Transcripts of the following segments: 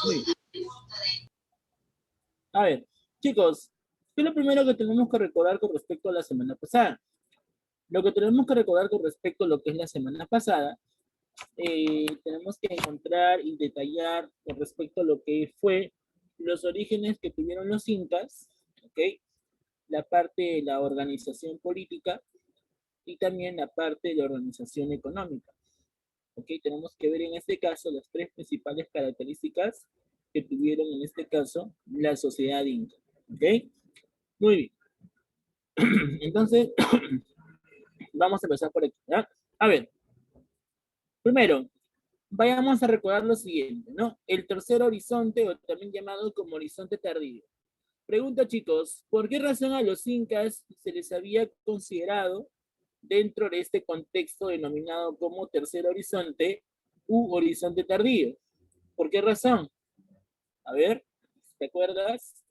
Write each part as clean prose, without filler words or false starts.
Muy bien. A ver, chicos, ¿qué es lo primero que tenemos que recordar con respecto a la semana pasada? Lo que tenemos que recordar con respecto a lo que es la semana pasada, tenemos que encontrar y detallar con respecto a lo que fue los orígenes que tuvieron los incas, ¿ok? La parte de la organización política y también la parte de la organización económica. ¿Ok? Tenemos que ver en este caso las tres principales características que tuvieron en este caso la sociedad inca. ¿Ok? Muy bien. Entonces, vamos a empezar por aquí. ¿Ya? A ver, primero, vayamos a recordar lo siguiente, ¿no? El tercer horizonte, o también llamado como horizonte tardío. Pregunta, chicos, ¿por qué razón a los incas se les había considerado dentro de este contexto denominado como tercer horizonte u horizonte tardío? ¿Por qué razón? A ver, ¿te acuerdas?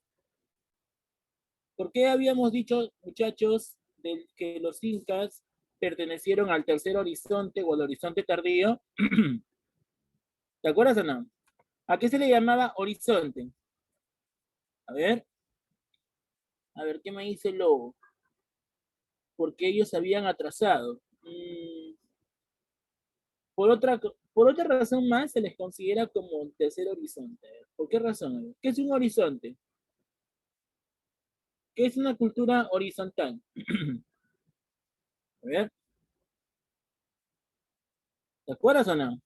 ¿Por qué habíamos dicho, muchachos, de que los incas pertenecieron al tercer horizonte o al horizonte tardío? ¿Te acuerdas o no? ¿A qué se le llamaba horizonte? A ver, ¿qué me dice el lobo? Porque ellos habían atrasado. Por otra, por otra razón más, se les considera como un tercer horizonte. ¿Por qué razón? ¿Qué es un horizonte? ¿Qué es una cultura horizontal? A ver, ¿te acuerdas o no?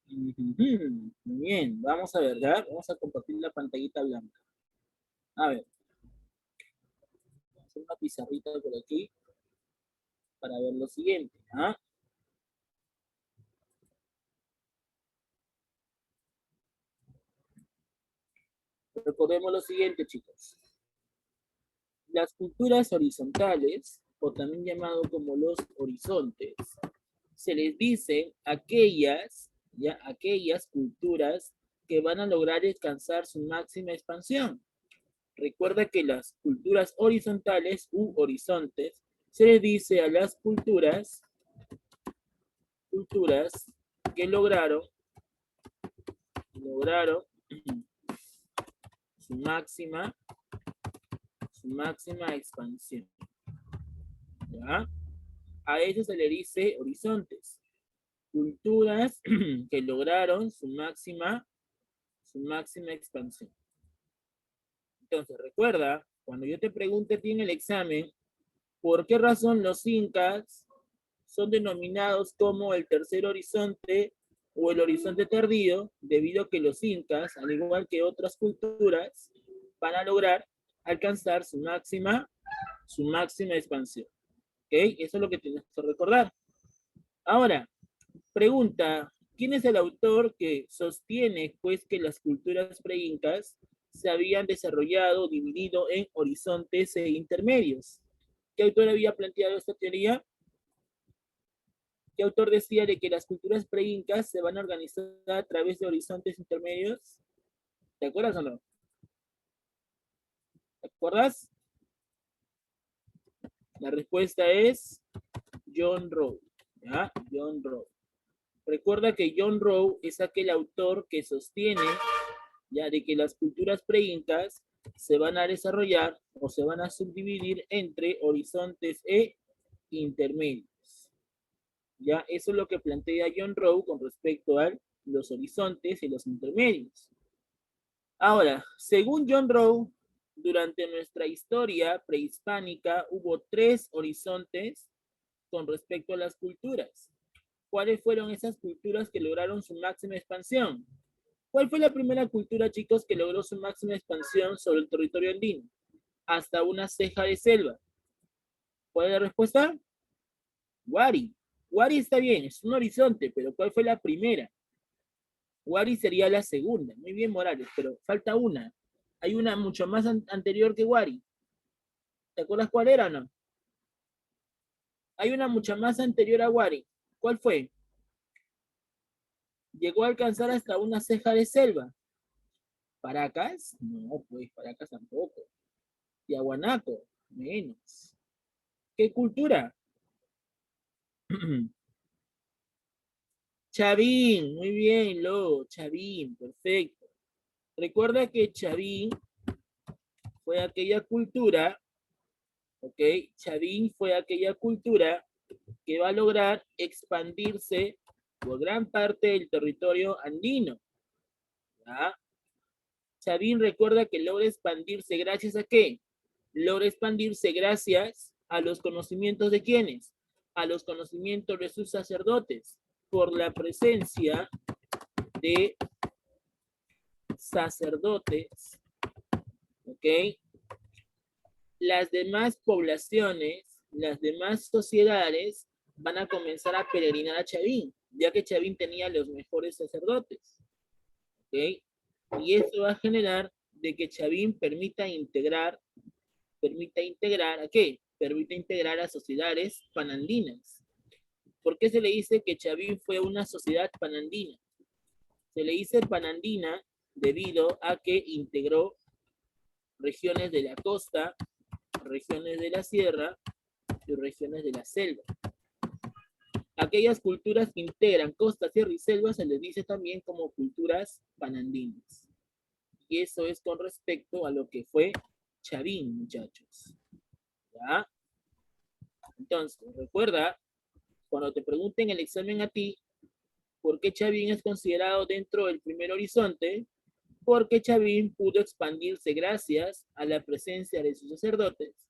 Muy bien, vamos a ver, ¿ya? Vamos a compartir la pantallita blanca. A ver, vamos a hacer una pizarrita por aquí para ver lo siguiente. ¿Ah? Recordemos lo siguiente, chicos. Las culturas horizontales, o también llamado como los horizontes, se les dice aquellas culturas que van a lograr alcanzar su máxima expansión. Recuerda que las culturas horizontales u horizontes se les dice a las culturas que lograron su máxima, su máxima expansión. ¿Ya? A eso se le dice horizontes. Culturas que lograron su máxima expansión. Entonces, recuerda, cuando yo te pregunte a ti en el examen, ¿por qué razón los incas son denominados como el tercer horizonte o el horizonte tardío? Debido a que los incas, al igual que otras culturas, van a lograr alcanzar su máxima expansión. ¿Ok? Eso es lo que tienes que recordar. Ahora, pregunta, ¿quién es el autor que sostiene pues que las culturas preincas se habían desarrollado, dividido en horizontes e intermedios? ¿Qué autor había planteado esta teoría? ¿Qué autor decía de que las culturas preincas se van a organizar a través de horizontes intermedios? ¿Te acuerdas o no? ¿Te acuerdas? La respuesta es John Rowe. ¿Ya? John Rowe. Recuerda que John Rowe es aquel autor que sostiene ya de que las culturas preincas se van a desarrollar o se van a subdividir entre horizontes e intermedios. Ya, eso es lo que plantea John Rowe con respecto a los horizontes y los intermedios. Ahora, según John Rowe, durante nuestra historia prehispánica hubo tres horizontes con respecto a las culturas. ¿Cuáles fueron esas culturas que lograron su máxima expansión? ¿Cuál fue la primera cultura, chicos, que logró su máxima expansión sobre el territorio andino? Hasta una ceja de selva. ¿Cuál es la respuesta? Wari. Wari está bien, es un horizonte, pero ¿cuál fue la primera? Wari sería la segunda. Muy bien, Morales, pero falta una. Hay una mucho más anterior que Wari. ¿Te acuerdas cuál era o no? Hay una mucho más anterior a Wari. ¿Cuál fue? Llegó a alcanzar hasta una ceja de selva. ¿Paracas? No, pues Paracas tampoco. Tiahuanaco, menos. ¿Qué cultura? Chavín, muy bien, Lo, Chavín, perfecto. Recuerda que Chavín fue aquella cultura, ¿ok? Chavín fue aquella cultura que va a lograr expandirse por gran parte del territorio andino. ¿Ya? Chavín recuerda que logra expandirse gracias a qué? Logra expandirse gracias a los conocimientos de quiénes? A los conocimientos de sus sacerdotes, por la presencia de sacerdotes, ¿ok? Las demás poblaciones, las demás sociedades van a comenzar a peregrinar a Chavín, ya que Chavín tenía los mejores sacerdotes, ¿ok? Y eso va a generar de que Chavín permita integrar ¿a qué? Permite integrar a sociedades panandinas. ¿Por qué se le dice que Chavín fue una sociedad panandina? Se le dice panandina debido a que integró regiones de la costa, regiones de la sierra y regiones de la selva. Aquellas culturas que integran costa, sierra y selva se les dice también como culturas panandinas. Y eso es con respecto a lo que fue Chavín, muchachos. ¿Ya? Entonces, recuerda, cuando te pregunten el examen a ti, ¿por qué Chavín es considerado dentro del primer horizonte? Porque Chavín pudo expandirse gracias a la presencia de sus sacerdotes.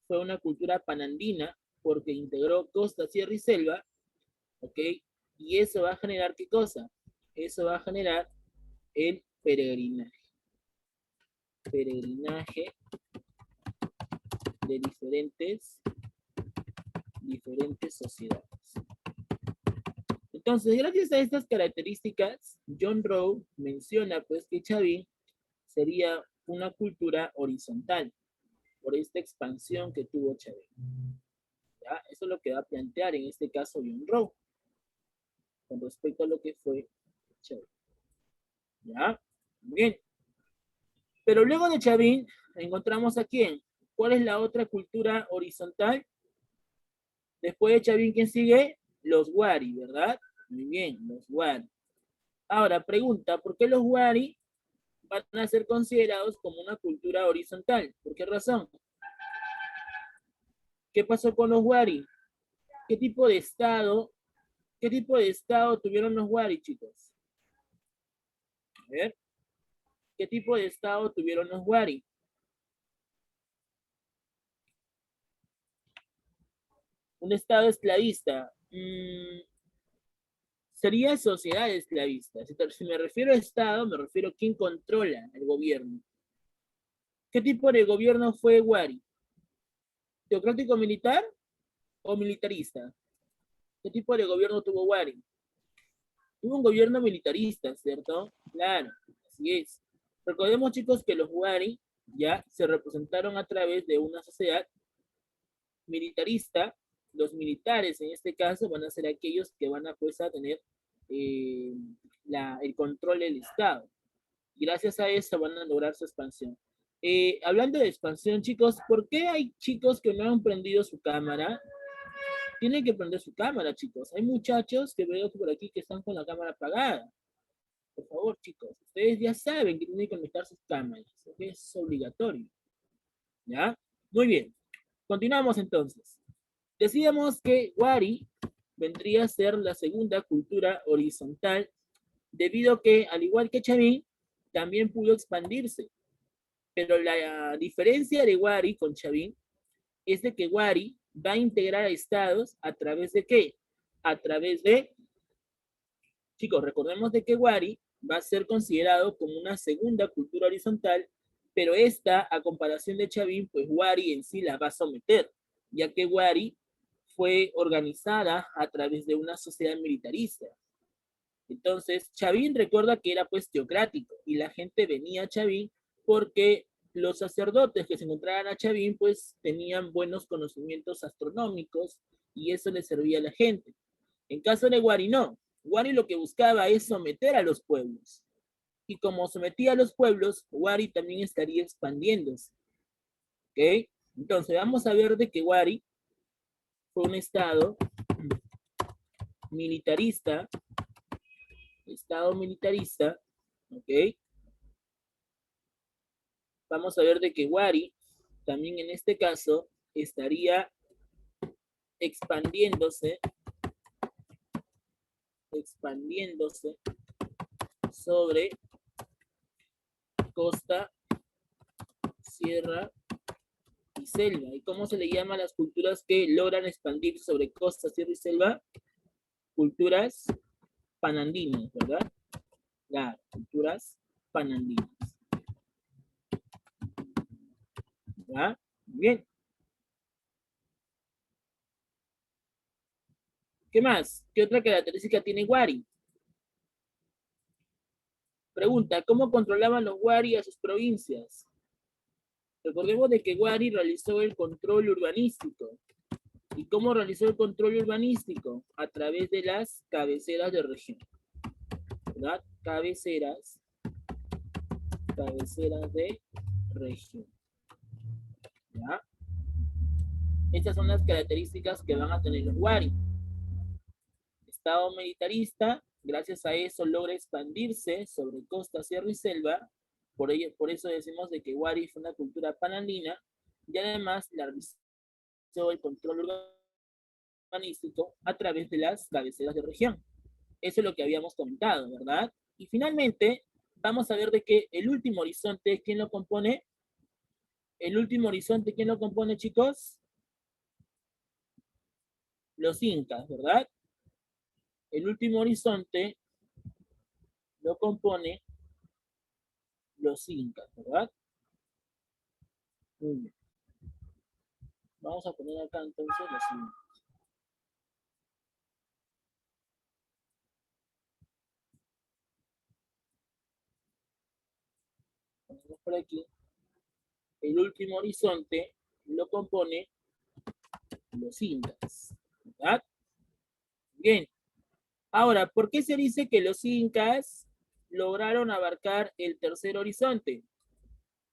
Fue una cultura panandina porque integró costa, sierra y selva, ¿ok? Y eso va a generar, ¿qué cosa? Eso va a generar el peregrinaje. Peregrinaje de diferentes sociedades. Entonces, gracias a estas características, John Rowe menciona pues que Chavín sería una cultura horizontal por esta expansión que tuvo Chavín. ¿Ya? Eso es lo que va a plantear en este caso John Rowe con respecto a lo que fue Chavín. ¿Ya? Bien. Pero luego de Chavín, encontramos a quién. ¿Cuál es la otra cultura horizontal? Después de Chavín, ¿quién sigue? Los Wari, ¿verdad? Muy bien, los Wari. Ahora, pregunta, ¿por qué los Wari van a ser considerados como una cultura horizontal? ¿Por qué razón? ¿Qué pasó con los Wari? ¿Qué tipo de estado tuvieron los Wari, chicos? A ver, ¿qué tipo de estado tuvieron los Wari? Un estado esclavista. Sería sociedad esclavista. Si me refiero a estado, me refiero a quién controla el gobierno. ¿Qué tipo de gobierno fue Wari? ¿Teocrático militar o militarista? ¿Qué tipo de gobierno tuvo Wari? Tuvo un gobierno militarista, ¿cierto? Claro, así es. Recordemos, chicos, que los Wari ya se representaron a través de una sociedad militarista. Los militares, en este caso, van a ser aquellos que van a, pues, a tener el control del Estado. Y gracias a eso van a lograr su expansión. Hablando de expansión, chicos, ¿por qué hay chicos que no han prendido su cámara? Tienen que prender su cámara, chicos. Hay muchachos que veo por aquí que están con la cámara apagada. Por favor, chicos, ustedes ya saben que tienen que conectar sus cámaras. Es obligatorio. ¿Ya? Muy bien. Continuamos entonces. Decíamos que Wari vendría a ser la segunda cultura horizontal, debido a que, al igual que Chavín, también pudo expandirse. Pero la diferencia de Wari con Chavín es de que Wari va a integrar a estados a través de ¿qué? A través de, chicos, recordemos de que Wari va a ser considerado como una segunda cultura horizontal, pero esta, a comparación de Chavín, pues Wari en sí la va a someter, ya que Wari fue organizada a través de una sociedad militarista. Entonces, Chavín recuerda que era pues teocrático y la gente venía a Chavín porque los sacerdotes que se encontraban a Chavín pues tenían buenos conocimientos astronómicos y eso le servía a la gente. En caso de Wari no. Wari lo que buscaba es someter a los pueblos. Y como sometía a los pueblos, Wari también estaría expandiéndose. ¿Ok? Entonces vamos a ver de que Wari fue un estado militarista Estado militarista, ¿ok? Vamos a ver de que Wari, también en este caso, estaría expandiéndose sobre costa, sierra y selva. ¿Y cómo se le llama a las culturas que logran expandirse sobre costa, sierra y selva? Culturas panandinas, ¿verdad? Claro, culturas panandinas. ¿Ya? Bien. ¿Qué más? ¿Qué otra característica tiene Wari? Pregunta, ¿cómo controlaban los Wari a sus provincias? Recordemos de que Wari realizó el control urbanístico. ¿Y cómo realizó el control urbanístico? A través de las cabeceras de región. ¿Verdad? Cabeceras de región. ¿Ya? Estas son las características que van a tener los Wari. Estado militarista, gracias a eso logra expandirse sobre costa, sierra y selva. Por eso decimos de que Wari fue una cultura panandina y además la realizó el control urbanístico a través de las cabeceras de región. Eso es lo que habíamos comentado, ¿verdad? Y finalmente, vamos a ver de que el último horizonte, ¿quién lo compone? El último horizonte, ¿quién lo compone, chicos? Los incas, ¿verdad? El último horizonte lo compone los incas, ¿verdad? Muy bien. Vamos a poner acá entonces los incas. Ponemos por aquí. El último horizonte lo compone los incas, ¿verdad? Bien. Ahora, ¿por qué se dice que los incas lograron abarcar el tercer horizonte?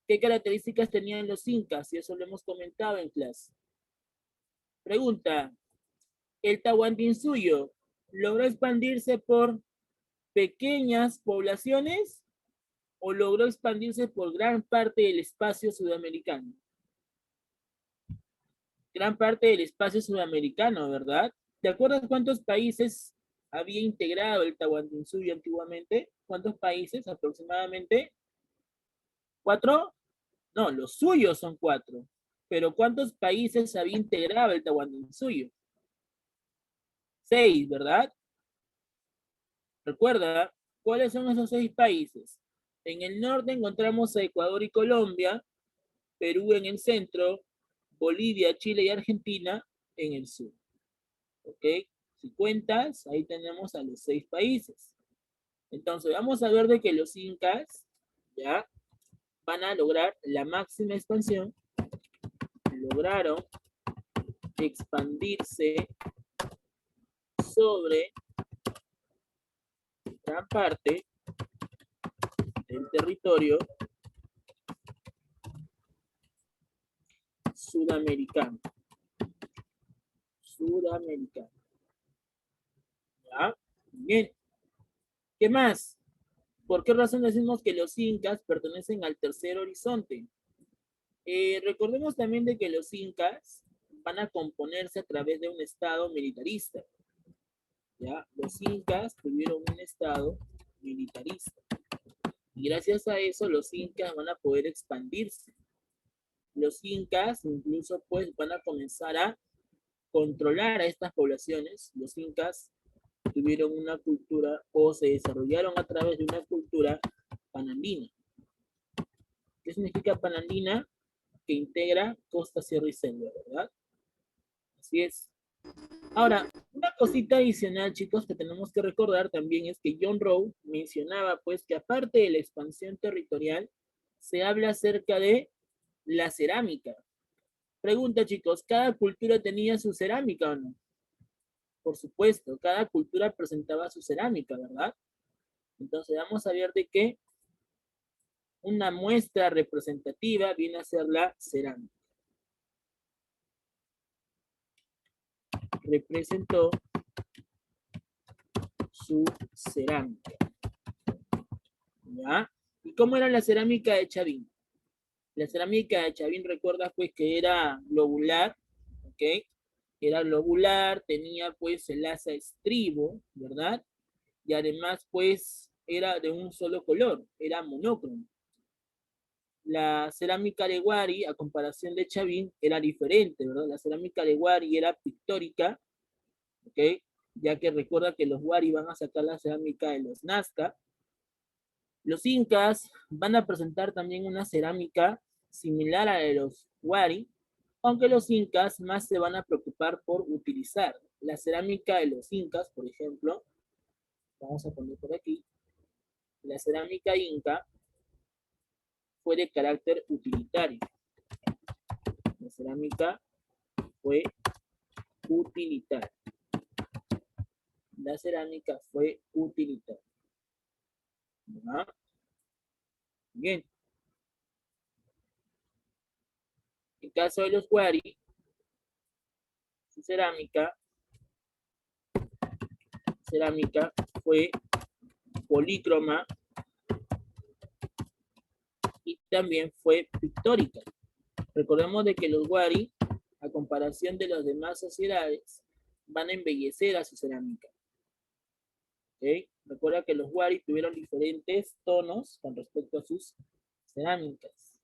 ¿Qué características tenían los incas? Y eso lo hemos comentado en clase. Pregunta, ¿el Tahuantinsuyo logró expandirse por pequeñas poblaciones o logró expandirse por gran parte del espacio sudamericano? Gran parte del espacio sudamericano, ¿verdad? ¿Te acuerdas cuántos países había integrado el Tahuantinsuyo antiguamente? ¿Cuántos países aproximadamente? ¿4? No, los suyos son 4. Pero ¿cuántos países había integrado el Tahuantinsuyo? 6, ¿verdad? Recuerda, ¿cuáles son esos 6 países? En el norte encontramos a Ecuador y Colombia, Perú en el centro, Bolivia, Chile y Argentina en el sur. ¿Ok? Si cuentas, ahí tenemos a los 6 países. Entonces, vamos a ver de que los incas, ya, van a lograr la máxima expansión. Lograron expandirse sobre gran parte del territorio sudamericano. ¿Ya? Bien. ¿Qué más? ¿Por qué razón decimos que los incas pertenecen al tercer horizonte? Recordemos también de que los incas van a componerse a través de un estado militarista. ¿Ya? Los incas tuvieron un estado militarista. Y gracias a eso los incas van a poder expandirse. Los incas incluso pues van a comenzar a controlar a estas poblaciones. Los incas tuvieron una cultura o se desarrollaron a través de una cultura panandina. ¿Qué significa panandina? Que integra costa, sierra y selva, ¿verdad? Así es. Ahora, una cosita adicional, chicos, que tenemos que recordar también es que John Rowe mencionaba, pues, que aparte de la expansión territorial, se habla acerca de la cerámica. Pregunta, chicos, ¿cada cultura tenía su cerámica o no? Por supuesto, cada cultura presentaba su cerámica, ¿verdad? Entonces vamos a ver de qué una muestra representativa viene a ser la cerámica. Representó su cerámica. ¿Ya? ¿Y cómo era la cerámica de Chavín? La cerámica de Chavín, recuerda pues que era globular, ¿ok? Era globular, tenía pues el asa estribo, ¿verdad? Y además pues era de un solo color, era monócromo. La cerámica de Wari, a comparación de Chavín, era diferente, ¿verdad? La cerámica de Wari era pictórica, ¿ok? Ya que recuerda que los Wari van a sacar la cerámica de los Nazca. Los incas van a presentar también una cerámica similar a la de los Wari, aunque los incas más se van a preocupar por utilizar la cerámica de los incas, por ejemplo. Vamos a poner por aquí. La cerámica inca fue de carácter utilitario. La cerámica fue utilitaria. La cerámica fue utilitaria. ¿No? Bien. En caso de los Wari, su cerámica fue polícroma y también fue pictórica. Recordemos de que los Wari, a comparación de las demás sociedades, van a embellecer a su cerámica. ¿Okay? Recuerda que los Wari tuvieron diferentes tonos con respecto a sus cerámicas.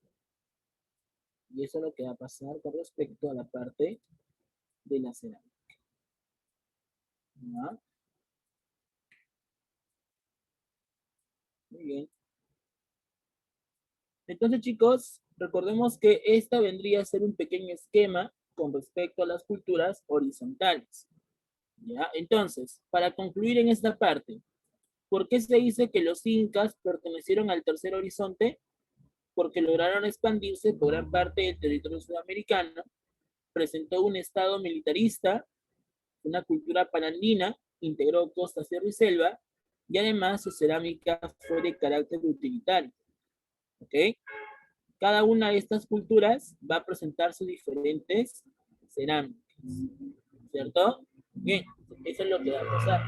Y eso es lo que va a pasar con respecto a la parte de la cerámica. ¿No? Muy bien. Entonces, chicos, recordemos que esta vendría a ser un pequeño esquema con respecto a las culturas horizontales. ¿Ya? Entonces, para concluir en esta parte, ¿por qué se dice que los incas pertenecieron al tercer horizonte? Porque lograron expandirse por gran parte del territorio sudamericano, presentó un estado militarista, una cultura panandina, integró costa, sierra y selva, y además su cerámica fue de carácter utilitario. ¿Ok? Cada una de estas culturas va a presentar sus diferentes cerámicas, ¿cierto? Bien, eso es lo que va a pasar.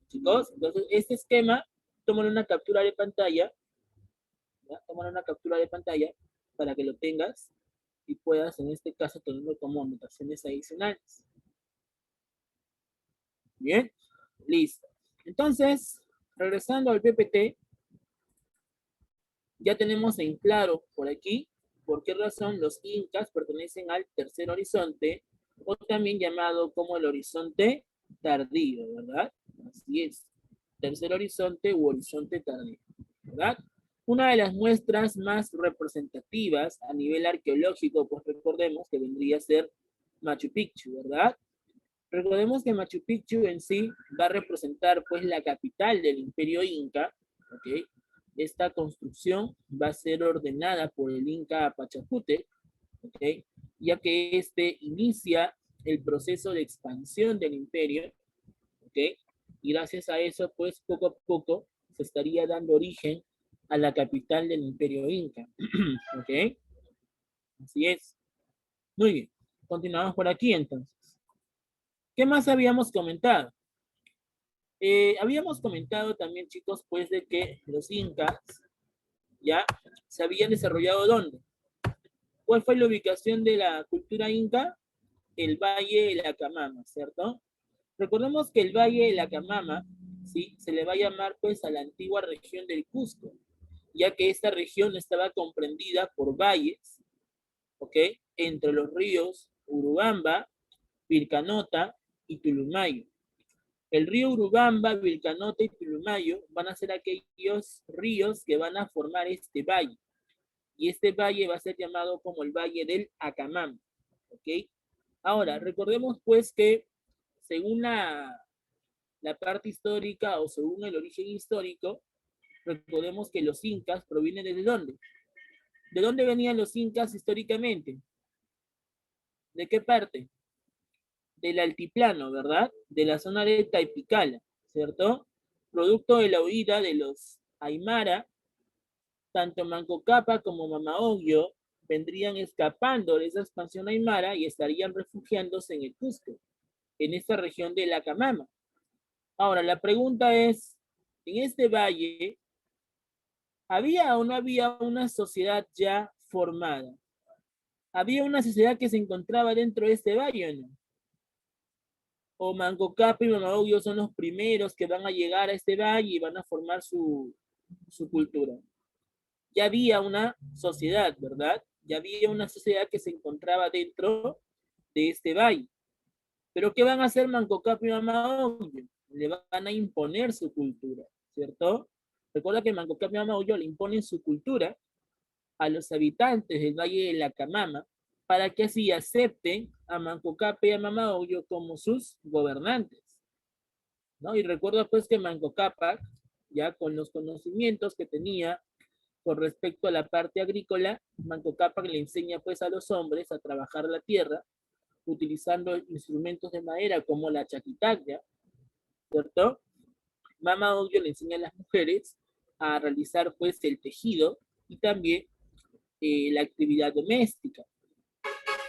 Chicos, entonces este esquema, toman una captura de pantalla, ¿ya? Toman una captura de pantalla para que lo tengas y puedas en este caso tenerlo como anotaciones adicionales. Bien, listo. Entonces, regresando al PPT, ya tenemos en claro por aquí por qué razón los incas pertenecen al tercer horizonte, o también llamado como el horizonte tardío, ¿verdad? Así es, tercer horizonte u horizonte tardío, ¿verdad? Una de las muestras más representativas a nivel arqueológico, pues recordemos que vendría a ser Machu Picchu, ¿verdad? Recordemos que Machu Picchu en sí va a representar pues la capital del imperio inca, ¿ok? Esta construcción va a ser ordenada por el inca Pachacútec, ¿ok? Ya que este inicia el proceso de expansión del imperio, ¿ok? Y gracias a eso pues poco a poco se estaría dando origen a la capital del imperio inca, ¿ok? Así es. Muy bien, continuamos por aquí entonces. ¿Qué más habíamos comentado? Habíamos comentado también, chicos, pues de que los incas ya se habían desarrollado ¿dónde? ¿Cuál fue la ubicación de la cultura inca? El Valle de la Camama, ¿cierto? Recordemos que el Valle de la Camama, ¿sí? Se le va a llamar pues a la antigua región del Cusco, ya que esta región estaba comprendida por valles, ¿ok? Entre los ríos Urubamba, Vilcanota y Tulumayo. El río Urubamba, Vilcanota y Tulumayo van a ser aquellos ríos que van a formar este valle. Y este valle va a ser llamado como el Valle del Acamam. ¿Ok? Ahora, recordemos pues que según la parte histórica o según el origen histórico, recordemos que los incas provienen ¿de dónde? ¿De dónde venían los incas históricamente? ¿De qué parte? Del altiplano, ¿verdad? De la zona de Taipicala, ¿cierto? Producto de la huida de los Aymara, tanto Manco Cápac como Mama Ocllo vendrían escapando de esa expansión aymara y estarían refugiándose en el Cusco, en esta región de la Camama. Ahora, la pregunta es, en este valle, ¿Había o no había una sociedad ya formada? ¿Había una sociedad que se encontraba dentro de este valle o no? ¿O Manco Cápac y Mamahuyo son los primeros que van a llegar a este valle y van a formar su cultura? Ya había una sociedad, ¿verdad? Ya había una sociedad que se encontraba dentro de este valle. Pero ¿qué van a hacer Manco Cápac y Mamahuyo? Le van a imponer su cultura, ¿cierto? Recuerda que Manco Cápac y Mamahuyo le imponen su cultura a los habitantes del Valle de la Camama para que así acepten a Manco Cápac y a Mamahuyo como sus gobernantes, ¿no? Y recuerda pues que Manco Cápac, ya con los conocimientos que tenía con respecto a la parte agrícola, Manco Cápac le enseña pues a los hombres a trabajar la tierra utilizando instrumentos de madera como la chaquitacya, ¿cierto? Mamahuyo le enseña a las mujeres a realizar pues el tejido y también la actividad doméstica.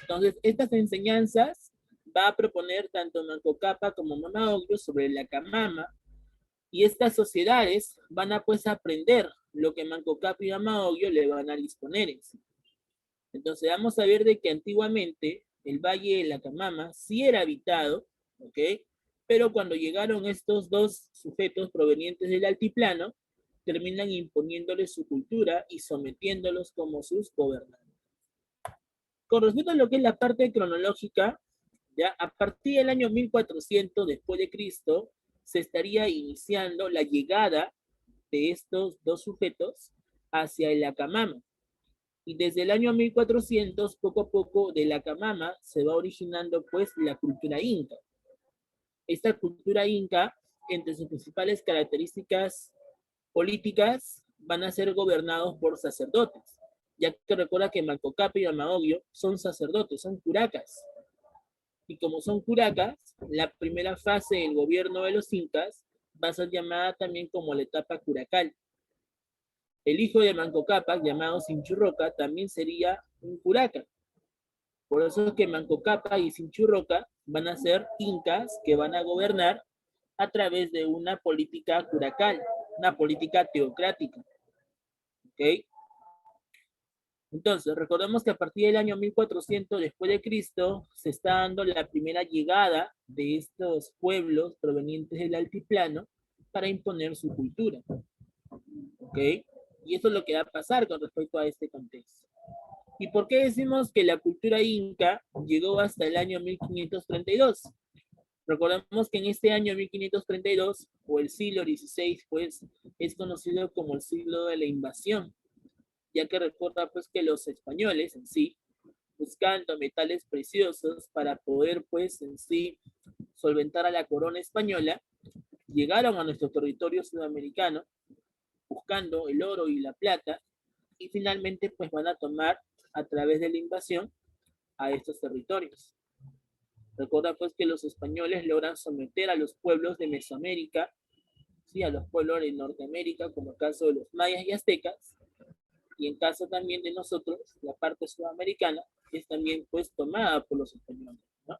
Entonces, estas enseñanzas va a proponer tanto Manco Cápac como Mamahuyo sobre la Camama, y estas sociedades van a pues aprender lo que Manco Cápac y Mamahuyo le van a disponer en sí. Entonces vamos a ver de que antiguamente el Valle de la Camama sí era habitado, ¿ok? Pero cuando llegaron estos dos sujetos provenientes del altiplano, terminan imponiéndoles su cultura y sometiéndolos como sus gobernantes. Con respecto a lo que es la parte cronológica, ya a partir del año 1400 después de Cristo, se estaría iniciando la llegada de estos dos sujetos hacia el Acamama. Y desde el año 1400, poco a poco, de la Acamama se va originando pues la cultura inca. Esta cultura inca, entre sus principales características políticas, van a ser gobernados por sacerdotes, ya que recuerda que Manco Cápac y Mamahuyo son sacerdotes, son curacas. Y como son curacas, la primera fase del gobierno de los incas va a ser llamada también como la etapa curacal. El hijo de Manco Cápac, llamado Sinchurroca, también sería un curaca. Por eso es que Manco Cápac y Sinchurroca van a ser incas que van a gobernar a través de una política curacal, una política teocrática. ¿Ok? Entonces, recordemos que a partir del año 1400 después de Cristo se está dando la primera llegada de estos pueblos provenientes del altiplano para imponer su cultura. ¿Ok? Y eso es lo que va a pasar con respecto a este contexto. ¿Y por qué decimos que la cultura inca llegó hasta el año 1532? Recordemos que en este año 1532, o el siglo XVI, pues, es conocido como el siglo de la invasión, ya que recuerda pues que los españoles en sí, buscando metales preciosos para poder pues en sí solventar a la corona española, llegaron a nuestro territorio sudamericano buscando el oro y la plata y finalmente pues van a tomar a través de la invasión a estos territorios. Recuerda pues que los españoles logran someter a los pueblos de Mesoamérica, ¿sí? A los pueblos de Norteamérica, como el caso de los mayas y aztecas, y en caso también de nosotros, la parte sudamericana es también pues tomada por los españoles, ¿no?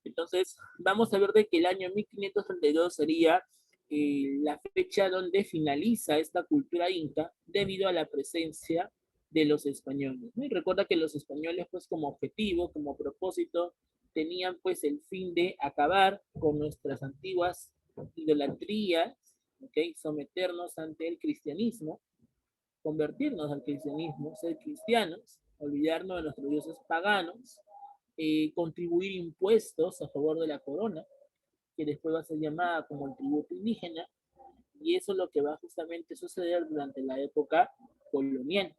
Entonces, vamos a ver de que el año 1532 sería la fecha donde finaliza esta cultura inca debido a la presencia de los españoles, ¿no? Y recuerda que los españoles pues como objetivo, como propósito, tenían pues el fin de acabar con nuestras antiguas idolatrías, ¿ok? Someternos ante el cristianismo, convertirnos al cristianismo, ser cristianos, olvidarnos de nuestros dioses paganos, contribuir impuestos a favor de la corona, que después va a ser llamada como el tributo indígena, y eso es lo que va justamente a suceder durante la época colonial.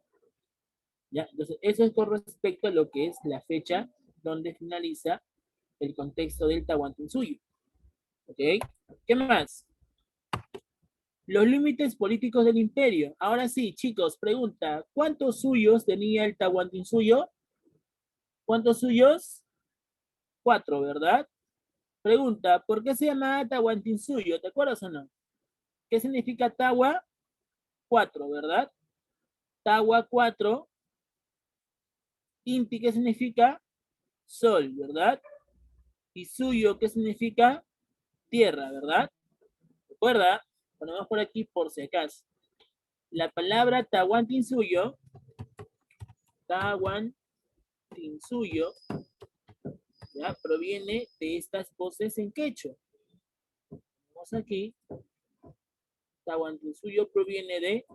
¿Ya? Entonces, eso es con respecto a lo que es la fecha donde finaliza el contexto del Tahuantinsuyo. ¿Ok? ¿Qué más? Los límites políticos del imperio. Ahora sí, chicos, pregunta, ¿cuántos suyos tenía el Tahuantinsuyo? ¿Cuántos suyos? 4, ¿verdad? Pregunta, ¿por qué se llama Tahuantinsuyo? ¿Te acuerdas o no? ¿Qué significa Tawa? 4, ¿verdad? Tawa 4. Inti, ¿qué significa? Sol, ¿verdad? Y suyo, ¿qué significa? Tierra, ¿verdad? ¿Recuerda? Ponemos por aquí por si acaso. La palabra Tahuantinsuyo, ¿ya? Proviene de estas voces en quechua. Vamos aquí. Tahuantinsuyo proviene de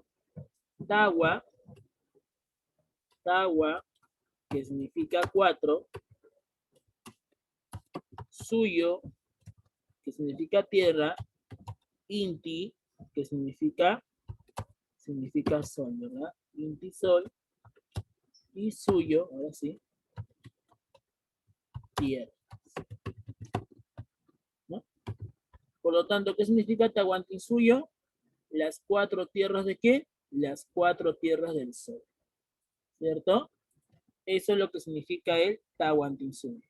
Tawa, que significa 4, Suyo, que significa tierra, Inti, que significa sol, ¿verdad? Inti, sol, y Suyo, ahora sí, tierra. ¿No? Por lo tanto, ¿qué significa Tahuantinsuyo? Las 4 tierras de qué? Las 4 tierras del sol. ¿Cierto? Eso es lo que significa el Tahuantinsuyo.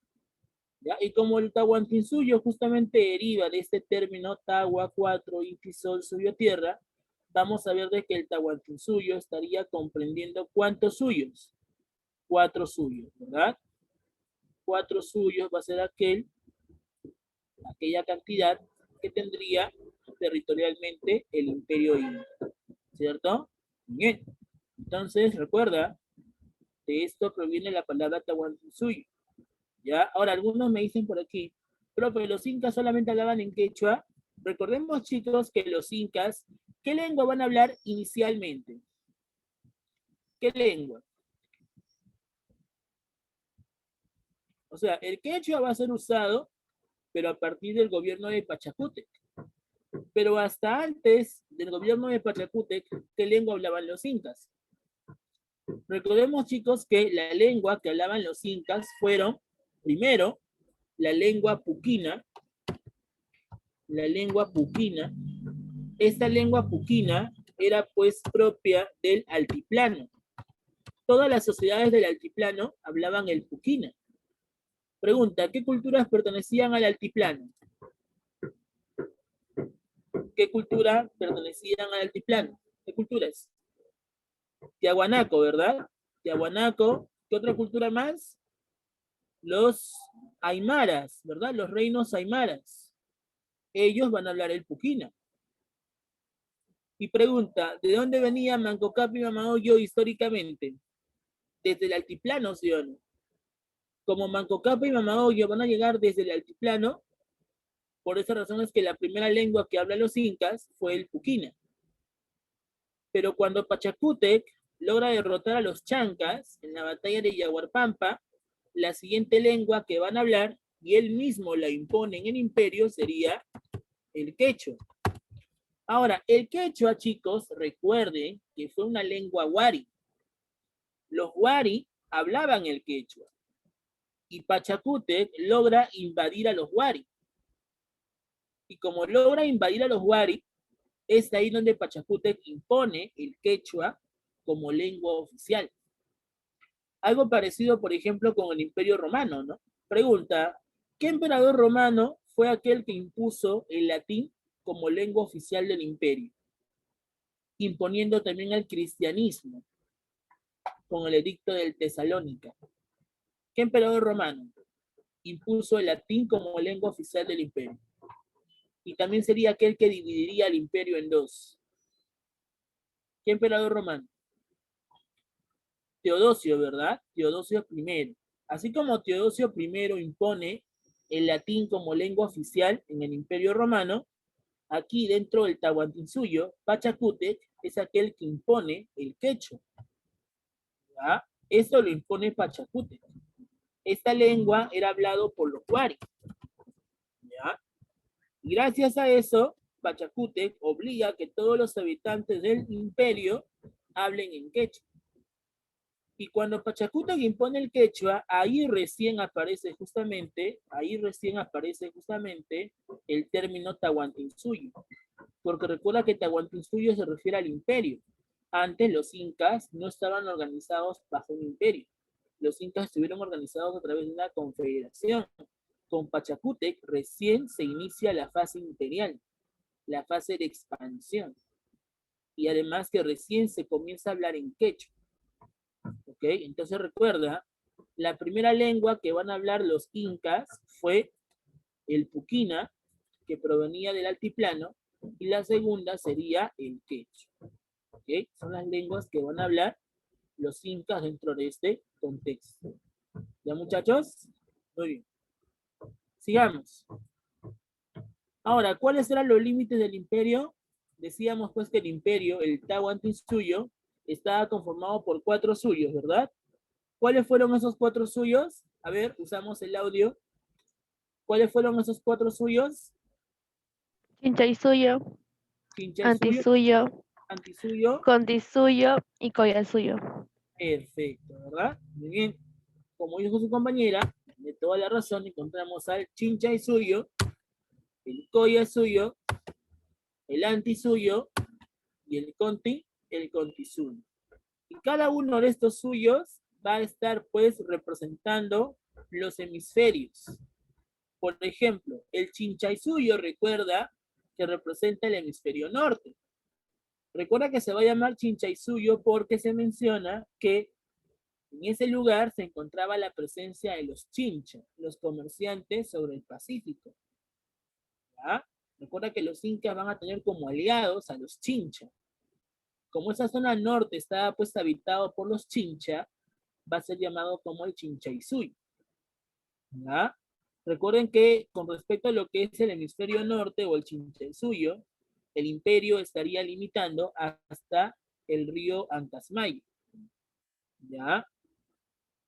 ¿Ya? Y como el Tahuantinsuyo justamente deriva de este término Tawa, 4, Inti, sol, suyo, tierra, vamos a ver de que el Tahuantinsuyo estaría comprendiendo ¿cuántos suyos? 4 suyos, ¿verdad? 4 suyos va a ser aquella cantidad que tendría territorialmente el imperio inca, ¿cierto? Bien, entonces recuerda, de esto proviene la palabra Tahuantinsuyo, ¿ya? Ahora, algunos me dicen por aquí, profe, los incas solamente hablaban en quechua. Recordemos, chicos, que los incas, ¿qué lengua van a hablar inicialmente? ¿Qué lengua? O sea, el quechua va a ser usado, pero a partir del gobierno de Pachacútec. Pero hasta antes del gobierno de Pachacútec, ¿qué lengua hablaban los incas? Recordemos, chicos, que la lengua que hablaban los incas fueron, primero, la lengua puquina. Esta lengua puquina era pues propia del altiplano. Todas las sociedades del altiplano hablaban el puquina. Pregunta, ¿qué culturas pertenecían al altiplano? ¿Qué cultura pertenecían al altiplano? ¿Qué culturas? Tiahuanaco, ¿verdad? Tiahuanaco. ¿Qué otra cultura más? Los aymaras, ¿verdad? Los reinos aymaras. Ellos van a hablar el puquina. Y pregunta, ¿de dónde venía Manco Cápac y Mamahoyo históricamente? Desde el altiplano, ¿sí o no? Como Manco Cápac y Mamahoyo van a llegar desde el altiplano, por esa razón es que la primera lengua que hablan los incas fue el puquina. Pero cuando Pachacútec logra derrotar a los chancas en la batalla de Yaguarpampa, la siguiente lengua que van a hablar, y él mismo la impone en el imperio, sería el quechua. Ahora, el quechua, chicos, recuerden que fue una lengua wari. Los wari hablaban el quechua. Y Pachacútec logra invadir a los wari. Y como logra invadir a los wari, es ahí donde Pachacútec impone el quechua como lengua oficial. Algo parecido, por ejemplo, con el Imperio Romano, ¿no? Pregunta, ¿qué emperador romano fue aquel que impuso el latín como lengua oficial del imperio? Imponiendo también el cristianismo con el edicto del Tesalónica. ¿Qué emperador romano impuso el latín como lengua oficial del imperio? Y también sería aquel que dividiría el imperio en dos. ¿Qué emperador romano? Teodosio, ¿verdad? Teodosio I. Así como Teodosio I impone el latín como lengua oficial en el Imperio Romano, aquí dentro del Tahuantinsuyo, Pachacútec es aquel que impone el quechua. ¿Ya? Esto lo impone Pachacútec. Esta lengua era hablado por los wari. ¿Ya? Y gracias a eso, Pachacútec obliga a que todos los habitantes del imperio hablen en quechua. Y cuando Pachacútec impone el quechua, ahí recién aparece justamente el término Tahuantinsuyo. Porque recuerda que Tahuantinsuyo se refiere al imperio. Antes los incas no estaban organizados bajo un imperio. Los incas estuvieron organizados a través de una confederación. Con Pachacútec recién se inicia la fase imperial, la fase de expansión. Y además que recién se comienza a hablar en quechua. ¿Ok? Entonces recuerda, la primera lengua que van a hablar los incas fue el puquina, que provenía del altiplano, y la segunda sería el quechua. ¿Ok? Son las lenguas que van a hablar los incas dentro de este contexto. ¿Ya, muchachos? Muy bien. Sigamos. Ahora, ¿cuáles eran los límites del imperio? Decíamos pues que el imperio, el Tahuantinsuyo, estaba conformado por 4 suyos, ¿verdad? ¿Cuáles fueron esos 4 suyos? A ver, usamos el audio. ¿Cuáles fueron esos 4 suyos? Chinchaysuyo, Chinchaysuyo, Antisuyo, Antisuyo. Condisuyo y Collasuyo. Perfecto, ¿verdad? Muy bien. Como dijo su compañera, de toda la razón, encontramos al Chinchaysuyo, el Collasuyo, el Antisuyo y el Contisuyo. Y cada uno de estos suyos va a estar pues representando los hemisferios. Por ejemplo, el Chinchaysuyo recuerda que representa el hemisferio norte. Recuerda que se va a llamar Chinchaysuyo porque se menciona que en ese lugar se encontraba la presencia de los chincha, los comerciantes sobre el Pacífico. ¿Ya? Recuerda que los incas van a tener como aliados a los chincha. Como esa zona norte estaba pues habitado por los chincha, va a ser llamado como el Chinchaysuyo. ¿Ya? Recuerden que con respecto a lo que es el hemisferio norte o el Chinchaysuyo, el imperio estaría limitando hasta el río Ancasmayo. ¿Ya?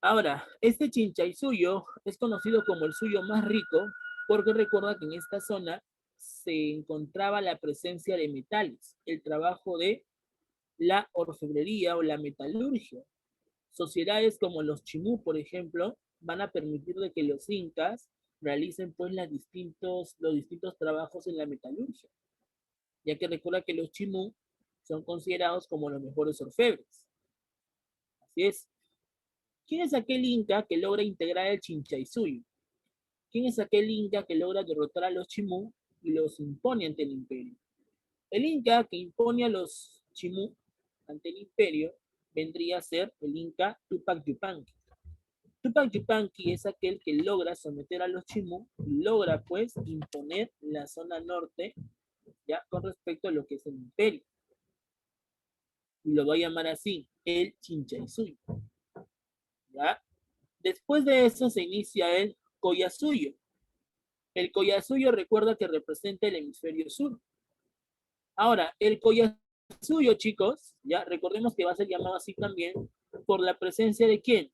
Ahora, este Chinchaysuyo es conocido como el suyo más rico porque recuerda que en esta zona se encontraba la presencia de metales, el trabajo de la orfebrería o la metalurgia. Sociedades como los chimú, por ejemplo, van a permitir de que los incas realicen pues los distintos trabajos en la metalurgia, ya que recuerda que los chimú son considerados como los mejores orfebres. Así es. ¿Quién es aquel inca que logra integrar el Chinchaysuyo? ¿Quién es aquel inca que logra derrotar a los chimú y los impone ante el imperio? El inca que impone a los chimú ante el imperio vendría a ser el inca Tupac Yupanqui. Tupac Yupanqui es aquel que logra someter a los chimú y logra pues imponer la zona norte ya con respecto a lo que es el imperio. Y lo va a llamar así, el Chinchaysuyo. ¿Ya? Después de eso se inicia el Collasuyo. El Collasuyo recuerda que representa el hemisferio sur. Ahora, el Collasuyo, chicos, ya recordemos que va a ser llamado así también por la presencia de ¿quién?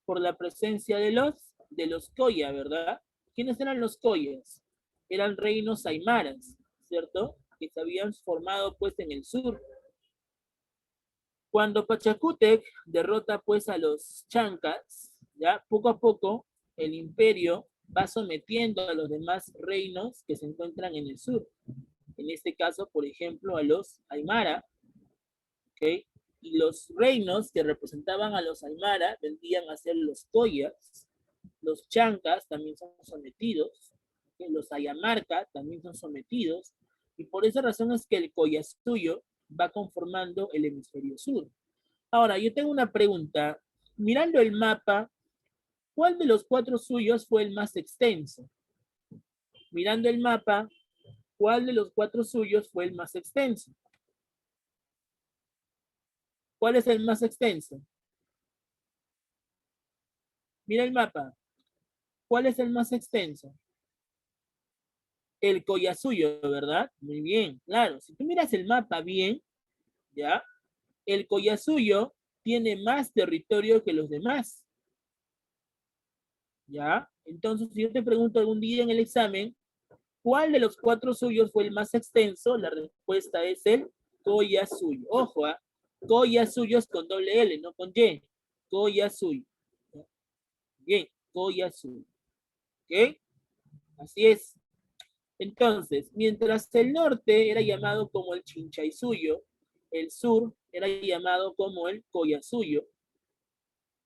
Por la presencia de los Coya, ¿verdad? ¿Quiénes eran los Coyas? Eran reinos aymaras, ¿cierto? Que se habían formado pues en el sur. Cuando Pachacútec derrota pues a los chancas, ya poco a poco el imperio va sometiendo a los demás reinos que se encuentran en el sur. En este caso, por ejemplo, a los aymara, ¿ok? Y los reinos que representaban a los aymara vendrían a ser los coyas, los chancas también son sometidos, ¿okay? Los ayamarca también son sometidos, y por esa razón es que el Collasuyo va conformando el hemisferio sur. Ahora, yo tengo una pregunta. Mirando el mapa, ¿cuál de los 4 suyos fue el más extenso? Mirando el mapa, ¿cuál de los 4 suyos fue el más extenso? ¿Cuál es el más extenso? Mira el mapa. ¿Cuál es el más extenso? El Collasuyo, ¿verdad? Muy bien, claro. Si tú miras el mapa bien, ¿ya? El Collasuyo tiene más territorio que los demás. ¿Ya? Entonces, si yo te pregunto algún día en el examen, ¿cuál de los 4 suyos fue el más extenso? La respuesta es el Collasuyo. Ojo, ¿eh? Collasuyo es con doble L, no con Y. Collasuyo. Bien, Collasuyo. ¿Ok? Así es. Entonces, mientras el norte era llamado como el Chinchaysuyo, el sur era llamado como el Collasuyo,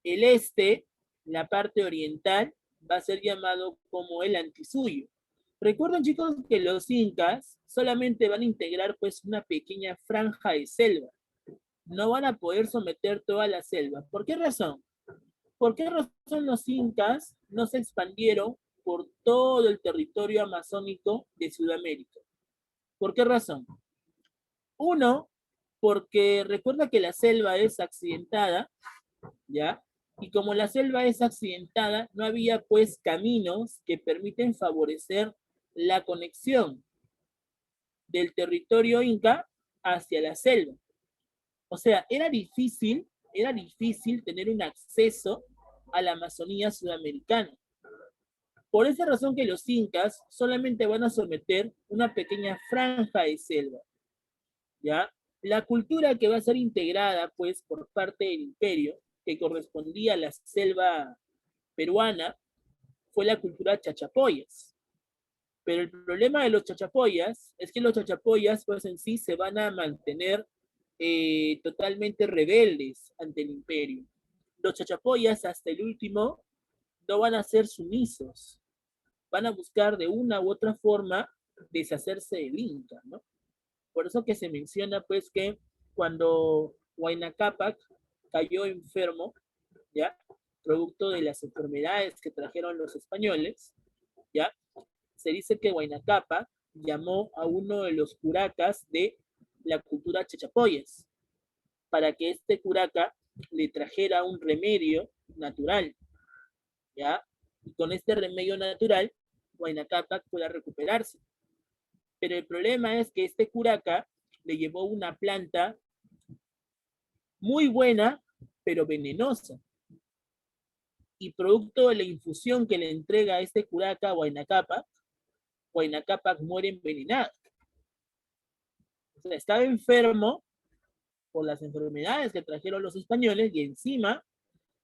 el este, la parte oriental, va a ser llamado como el Antisuyo. Recuerden, chicos, que los incas solamente van a integrar pues una pequeña franja de selva. No van a poder someter toda la selva. ¿Por qué razón? ¿Por qué razón los incas no se expandieron por todo el territorio amazónico de Sudamérica? ¿Por qué razón? Uno, porque recuerda que la selva es accidentada, ¿ya? Y como la selva es accidentada, no había pues caminos que permiten favorecer la conexión del territorio inca hacia la selva. O sea, era difícil tener un acceso a la Amazonía sudamericana. Por esa razón que los incas solamente van a someter una pequeña franja de selva, ¿ya? La cultura que va a ser integrada, pues, por parte del imperio, que correspondía a la selva peruana, fue la cultura chachapoyas. Pero el problema de los chachapoyas es que los chachapoyas, pues, en sí se van a mantener totalmente rebeldes ante el imperio. Los chachapoyas, hasta el último, no van a ser sumisos. Van a buscar de una u otra forma deshacerse del Inca, ¿no? Por eso que se menciona, pues, que cuando Huayna Cápac cayó enfermo, ¿ya? Producto de las enfermedades que trajeron los españoles, ¿ya? Se dice que Huayna Cápac llamó a uno de los curacas de la cultura chachapoyas para que este curaca le trajera un remedio natural, ¿ya? Y con este remedio natural, Huayna Cápac pueda recuperarse. Pero el problema es que este curaca le llevó una planta muy buena, pero venenosa. Y producto de la infusión que le entrega este curaca a Huayna Cápac muere envenenado. O sea, estaba enfermo por las enfermedades que trajeron los españoles y encima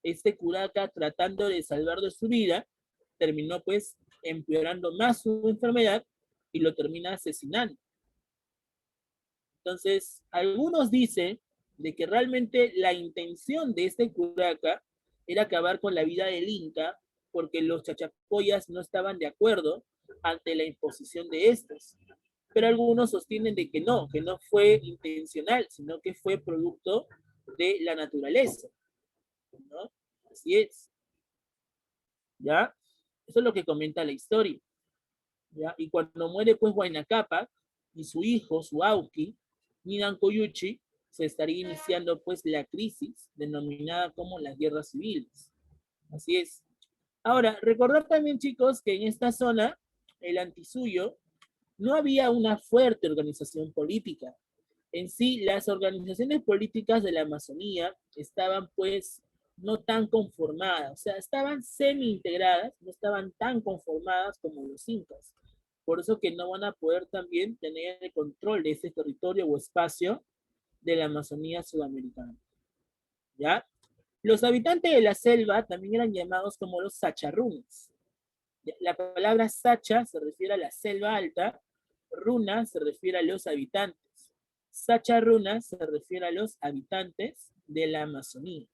este curaca, tratando de salvar de su vida, terminó pues empeorando más su enfermedad y lo termina asesinando. Entonces, algunos dicen de que realmente la intención de este curaca era acabar con la vida del Inca porque los chachapoyas no estaban de acuerdo ante la imposición de estos. Pero algunos sostienen de que no fue intencional, sino que fue producto de la naturaleza, ¿no? Así es, ¿ya? Eso es lo que comenta la historia, ¿ya? Y cuando muere pues Huayna Cápac y su hijo, su Auqui, Ninan Coyuchi, se estaría iniciando pues la crisis denominada como las guerras civiles. Así es. Ahora, recordar también, chicos, que en esta zona, el Antisuyo, no había una fuerte organización política. En sí, las organizaciones políticas de la Amazonía estaban pues no tan conformadas, o sea, estaban semi-integradas, no estaban tan conformadas como los incas. Por eso que no van a poder también tener el control de ese territorio o espacio de la Amazonía sudamericana. ¿Ya? Los habitantes de la selva también eran llamados como los sacharrunes. La palabra sacha se refiere a la selva alta, runa se refiere a los habitantes. Sacharruna se refiere a los habitantes de la Amazonía.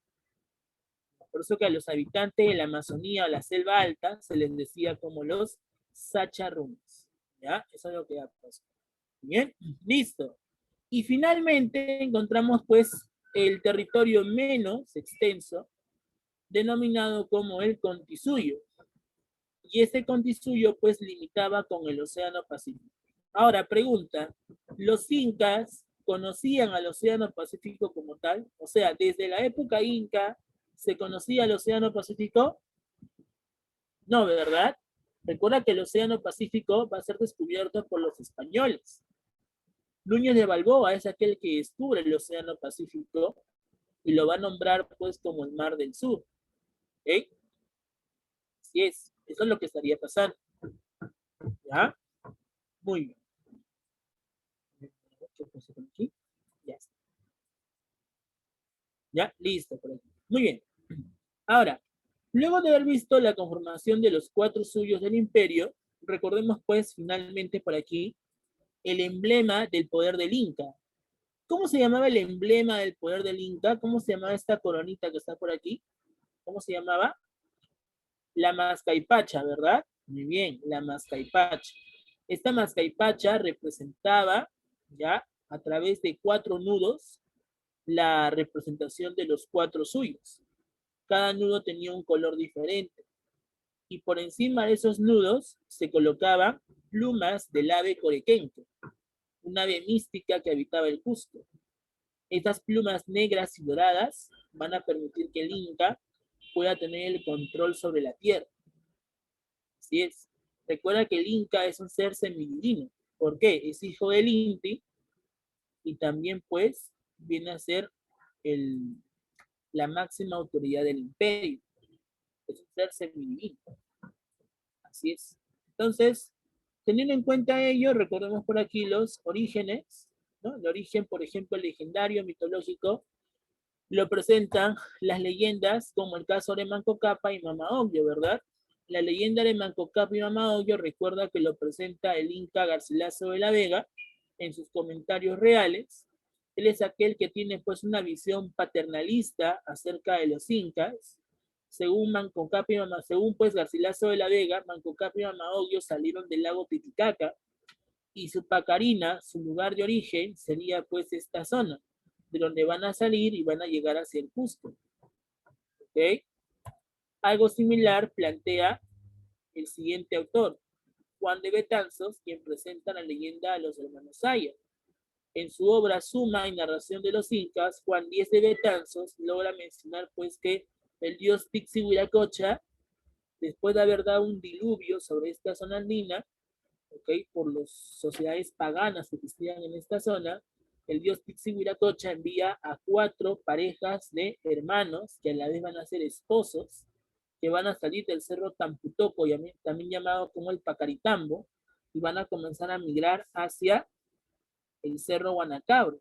Por eso que a los habitantes de la Amazonía o la selva alta se les decía como los sacharrunes. ¿Ya? Eso es lo que ha pasado. Bien, listo. Y finalmente encontramos pues el territorio menos extenso, denominado como el Contisuyo. Y ese Contisuyo pues limitaba con el Océano Pacífico. Ahora, pregunta, ¿los incas conocían al Océano Pacífico como tal? O sea, desde la época inca, ¿se conocía el Océano Pacífico? No, ¿verdad? Recuerda que el Océano Pacífico va a ser descubierto por los españoles. Núñez de Balboa es aquel que descubre el Océano Pacífico y lo va a nombrar pues como el Mar del Sur. ¿Ok? Así es, eso es lo que estaría pasando. ¿Ya? Muy bien. Aquí. Ya está. Ya, listo por aquí. Muy bien. Ahora, luego de haber visto la conformación de los 4 suyos del imperio, recordemos pues finalmente por aquí el emblema del poder del Inca. ¿Cómo se llamaba el emblema del poder del Inca? ¿Cómo se llamaba esta coronita que está por aquí? ¿Cómo se llamaba? La mascaipacha, ¿verdad? Muy bien, la mascaipacha. Esta mascaipacha representaba, ya, a través de 4 nudos, la representación de los 4 suyos. Cada nudo tenía un color diferente. Y por encima de esos nudos se colocaban plumas del ave corequenque, un ave mística que habitaba el Cusco. Estas plumas negras y doradas van a permitir que el Inca pueda tener el control sobre la tierra. Así es. Recuerda que el Inca es un ser semidivino. ¿Por qué? Es hijo del Inti y también pues viene a ser la máxima autoridad del imperio. Es un ser semidivino. Así es. Entonces, teniendo en cuenta ello, recordemos por aquí los orígenes, ¿no? El origen, por ejemplo, legendario, mitológico, lo presentan las leyendas, como el caso de Manco Cápac y Mama Ocllo, ¿verdad? La leyenda de Manco Cápac y Mama Ocllo recuerda que lo presenta el Inca Garcilaso de la Vega en sus comentarios reales. Él es aquel que tiene pues una visión paternalista acerca de los incas. Según Manco Cápac y Mama, según pues Garcilaso de la Vega, Manco Cápac y Mama Ocllo salieron del lago Titicaca y su Pacarina, su lugar de origen, sería pues esta zona, de donde van a salir y van a llegar hacia el Cusco. ¿Ok? Algo similar plantea el siguiente autor, Juan de Betanzos, quien presenta la leyenda de los hermanos Saya. En su obra Suma y Narración de los Incas, Juan Díez de Betanzos logra mencionar pues que el dios Pixi-Huiracocha, después de haber dado un diluvio sobre esta zona andina, ¿okay? Por las sociedades paganas que existían en esta zona, el dios Pixi-Huiracocha envía a 4 parejas de hermanos que a la vez van a ser esposos, que van a salir del cerro Tamputoco, también llamado como el Pacaritambo, y van a comenzar a migrar hacia el cerro Guanacabro,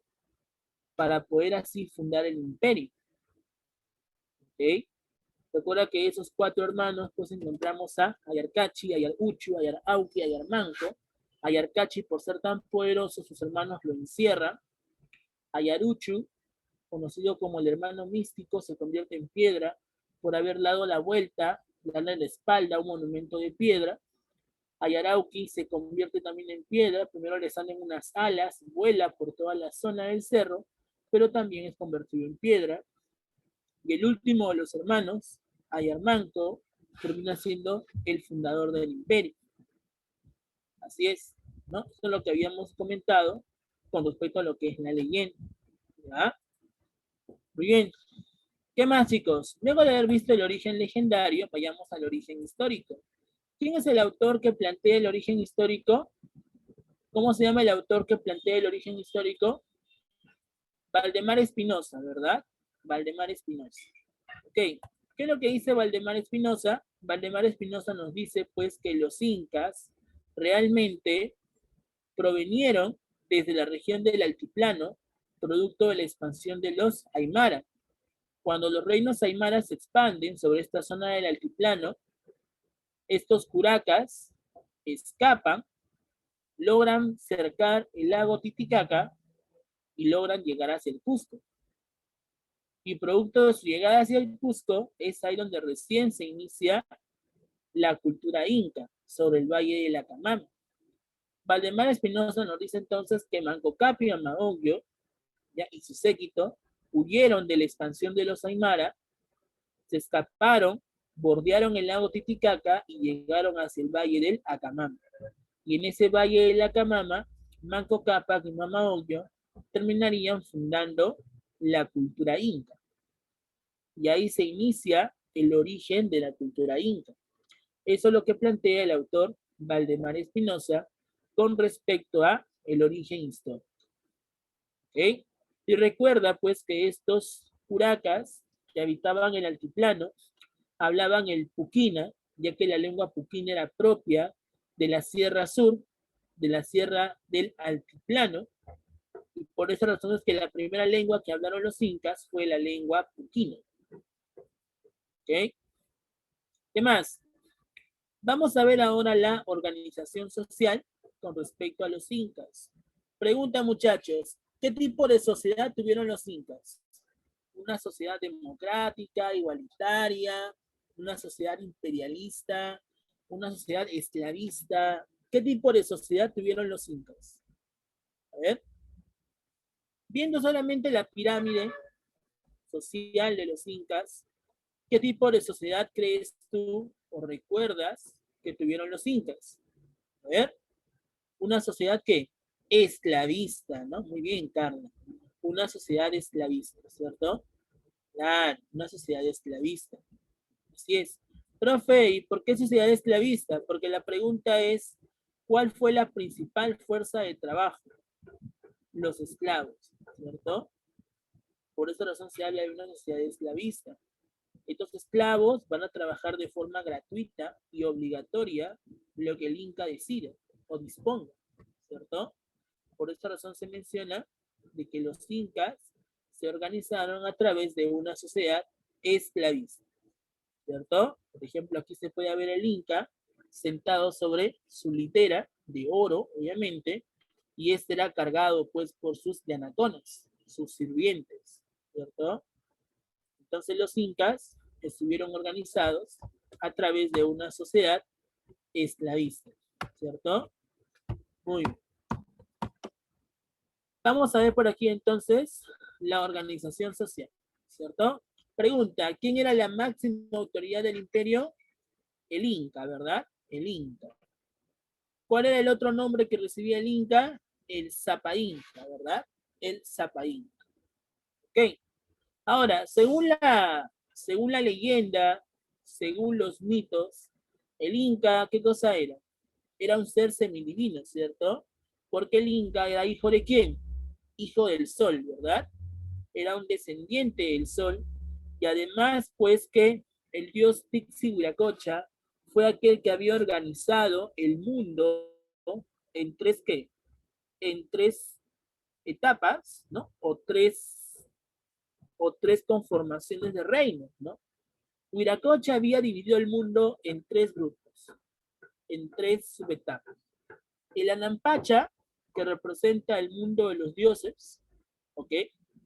para poder así fundar el imperio. ¿Okay? Recuerda que esos 4 hermanos, pues encontramos a Ayarcachi, Ayaruchu, Ayarauqui, Ayarmanco. Ayarcachi, por ser tan poderoso, sus hermanos lo encierran. Ayaruchu, conocido como el hermano místico, se convierte en piedra por haber dado la vuelta, darle la espalda a un monumento de piedra. Ayarauqui se convierte también en piedra, primero le salen unas alas, vuela por toda la zona del cerro, pero también es convertido en piedra. Y el último de los hermanos, Ayarmanco, termina siendo el fundador del imperio. Así es, ¿no? Eso es lo que habíamos comentado con respecto a lo que es la leyenda. ¿Ya? Muy bien. ¿Qué más, chicos? Luego de haber visto el origen legendario, vayamos al origen histórico. ¿Quién es el autor que plantea el origen histórico? ¿Cómo se llama el autor que plantea el origen histórico? Valdemar Espinosa, ¿verdad? Valdemar Espinosa. Ok, ¿qué es lo que dice Valdemar Espinosa? Valdemar Espinosa nos dice pues que los incas realmente provenieron desde la región del altiplano, producto de la expansión de los aymara. Cuando los reinos aymaras se expanden sobre esta zona del altiplano, estos curacas escapan, logran cercar el lago Titicaca y logran llegar hacia el Cusco. Y producto de su llegada hacia el Cusco, es ahí donde recién se inicia la cultura inca sobre el valle de la Camama. Valdemar Espinosa nos dice entonces que Manco Cápac y Mama Ocllo y su séquito huyeron de la expansión de los aymara, se escaparon, bordearon el lago Titicaca y llegaron hacia el valle del Acamama. Y en ese valle del Acamama, Manco Cápac y Mama Ocllo terminarían fundando la cultura inca. Y ahí se inicia el origen de la cultura inca. Eso es lo que plantea el autor Valdemar Espinosa con respecto a el origen histórico. ¿Okay? Y recuerda pues que estos curacas que habitaban el altiplano hablaban el puquina, ya que la lengua puquina era propia de la Sierra Sur, de la Sierra del Altiplano, y por esa razón es que la primera lengua que hablaron los incas fue la lengua puquina. ¿Ok? ¿Qué más? Vamos a ver ahora la organización social con respecto a los incas. Pregunta, muchachos, ¿qué tipo de sociedad tuvieron los incas? ¿Una sociedad democrática, igualitaria, una sociedad imperialista, una sociedad esclavista? ¿Qué tipo de sociedad tuvieron los incas? A ver. Viendo solamente la pirámide social de los incas, ¿qué tipo de sociedad crees tú o recuerdas que tuvieron los incas? A ver, una sociedad que esclavista, ¿no? Muy bien, Carla. Una sociedad esclavista, ¿cierto? Claro, una sociedad esclavista. Así es. Profe, ¿y por qué sociedad esclavista? Porque la pregunta es, ¿cuál fue la principal fuerza de trabajo? Los esclavos, ¿cierto? Por esta razón se habla de una sociedad esclavista. Estos esclavos van a trabajar de forma gratuita y obligatoria lo que el Inca decida o disponga, ¿cierto? Por esta razón se menciona de que los incas se organizaron a través de una sociedad esclavista, ¿cierto? Por ejemplo, aquí se puede ver el Inca sentado sobre su litera de oro, obviamente, y este era cargado pues por sus yanatonas, sus sirvientes, ¿cierto? Entonces los incas estuvieron organizados a través de una sociedad esclavista, ¿cierto? Muy bien. Vamos a ver por aquí entonces la organización social, ¿cierto? Pregunta, ¿quién era la máxima autoridad del imperio? El Inca, ¿verdad? El Inca. ¿Cuál era el otro nombre que recibía el Inca? El Zapa Inca, ¿verdad? El Zapa Inca. Ok. Ahora, según la leyenda, según los mitos, el Inca, ¿qué cosa era? Era un ser semidivino, ¿cierto? Porque el Inca era hijo de quién? Hijo del sol, ¿verdad? Era un descendiente del sol, y además, pues que el dios Tixi-Huiracocha fue aquel que había organizado el mundo en tres, ¿qué? En tres etapas, ¿no? O tres conformaciones de reinos, ¿no? Huiracocha había dividido el mundo en tres grupos, en tres subetapas. El Anampacha, que representa el mundo de los dioses, ¿ok?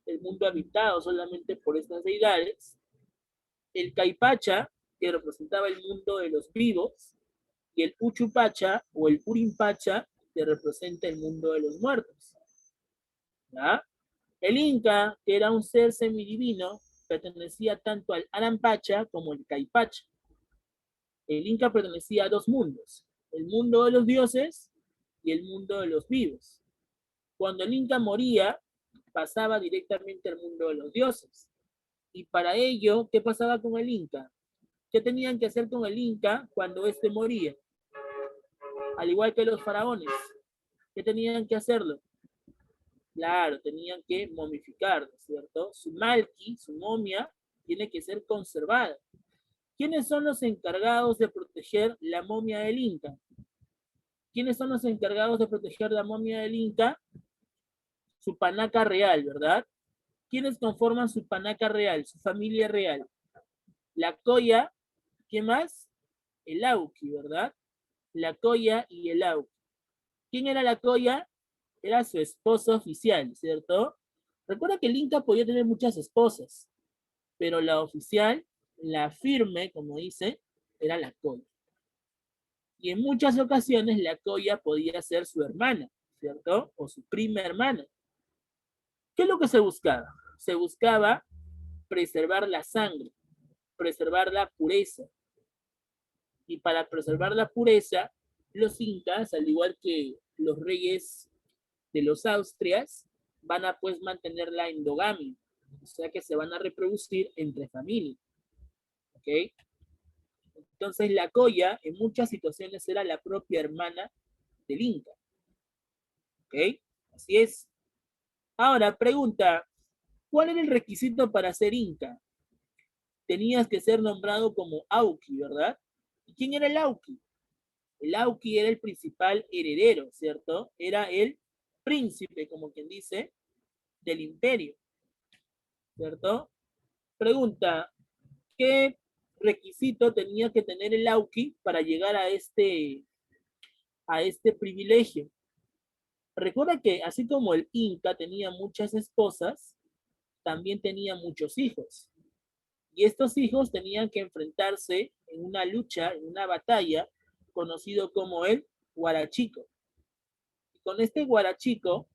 El mundo habitado solamente por estas deidades. El Caipacha, que representaba el mundo de los vivos. Y el Uchupacha o el Urimpacha, que representa el mundo de los muertos. ¿Ya? El Inca, que era un ser semidivino, pertenecía tanto al Anampacha como al Caipacha. El Inca pertenecía a dos mundos, el mundo de los dioses y el mundo de los vivos. Cuando el Inca moría, pasaba directamente al mundo de los dioses. Y para ello, ¿qué pasaba con el Inca? ¿Qué tenían que hacer con el Inca cuando éste moría? Al igual que los faraones, ¿qué tenían que hacerlo? Claro, tenían que momificarlo, ¿cierto? Su malki, su momia, tiene que ser conservada. ¿Quiénes son los encargados de proteger la momia del Inca? ¿Quiénes son los encargados de proteger la momia del Inca? Su panaca real, ¿verdad? ¿Quiénes conforman su panaca real, su familia real? La Coya, ¿qué más? El Auqui, ¿verdad? La Coya y el Auqui. ¿Quién era la Coya? Era su esposo oficial, ¿cierto? Recuerda que el Inca podía tener muchas esposas, pero la oficial, la firme, como dice, era la Coya. Y en muchas ocasiones la Coya podía ser su hermana, ¿cierto? O su prima hermana. ¿Qué es lo que se buscaba? Se buscaba preservar la sangre, preservar la pureza. Y para preservar la pureza, los incas, al igual que los reyes de los Austrias, van a pues mantener la endogamia, o sea que se van a reproducir entre familias. ¿Ok? Entonces la Coya en muchas situaciones era la propia hermana del Inca. ¿Ok? Así es. Ahora, pregunta, ¿cuál era el requisito para ser Inca? Tenías que ser nombrado como Auqui, ¿verdad? ¿Y quién era el Auqui? El Auqui era el principal heredero, ¿cierto? Era el príncipe, como quien dice, del imperio, ¿cierto? Pregunta, ¿qué requisito tenía que tener el Auqui para llegar a este privilegio? Recuerda que así como el Inca tenía muchas esposas, también tenía muchos hijos. Y estos hijos tenían que enfrentarse en una lucha, en una batalla, conocido como el Huarachico. Y con este Huarachico,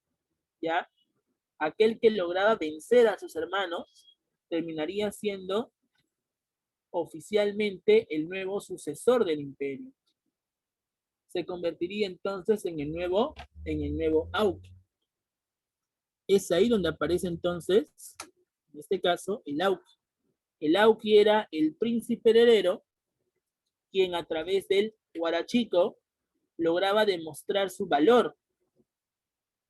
¿ya? Aquel que lograba vencer a sus hermanos, terminaría siendo oficialmente el nuevo sucesor del imperio. Se convertiría entonces en el nuevo Auqui. Es ahí donde aparece entonces, en este caso, el Auqui. El Auqui era el príncipe heredero, quien a través del Huarachico lograba demostrar su valor.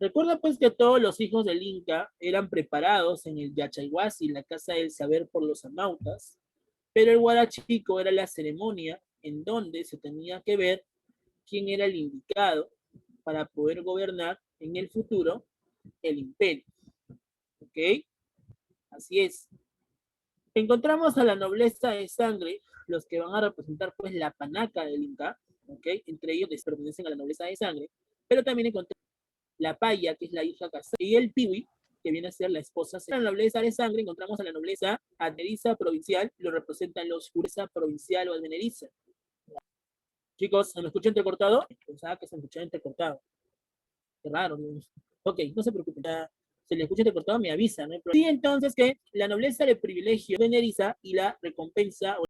Recuerda pues que todos los hijos del Inca eran preparados en el Yachayhuasi, la casa del saber por los amautas, pero el Huarachico era la ceremonia en donde se tenía que ver quién era el indicado para poder gobernar en el futuro el imperio. ¿Ok? Así es. Encontramos a la nobleza de sangre, los que van a representar pues la panaca del Inca, ¿ok? Entre ellos pertenecen a la nobleza de sangre, pero también encontramos la paya, que es la hija casada, y el piwi, que viene a ser la esposa. En la nobleza de sangre encontramos a la nobleza advenediza provincial, lo representan los jureza provincial o advenediza. Chicos, ¿se me escucha entrecortado? Pensaba que se me escuchaba entrecortado. Qué raro. ¿No? Ok, no se preocupen. Se le escucha entrecortado, me avisa, ¿no? Sí, entonces que la nobleza de privilegio advenediza y la recompensa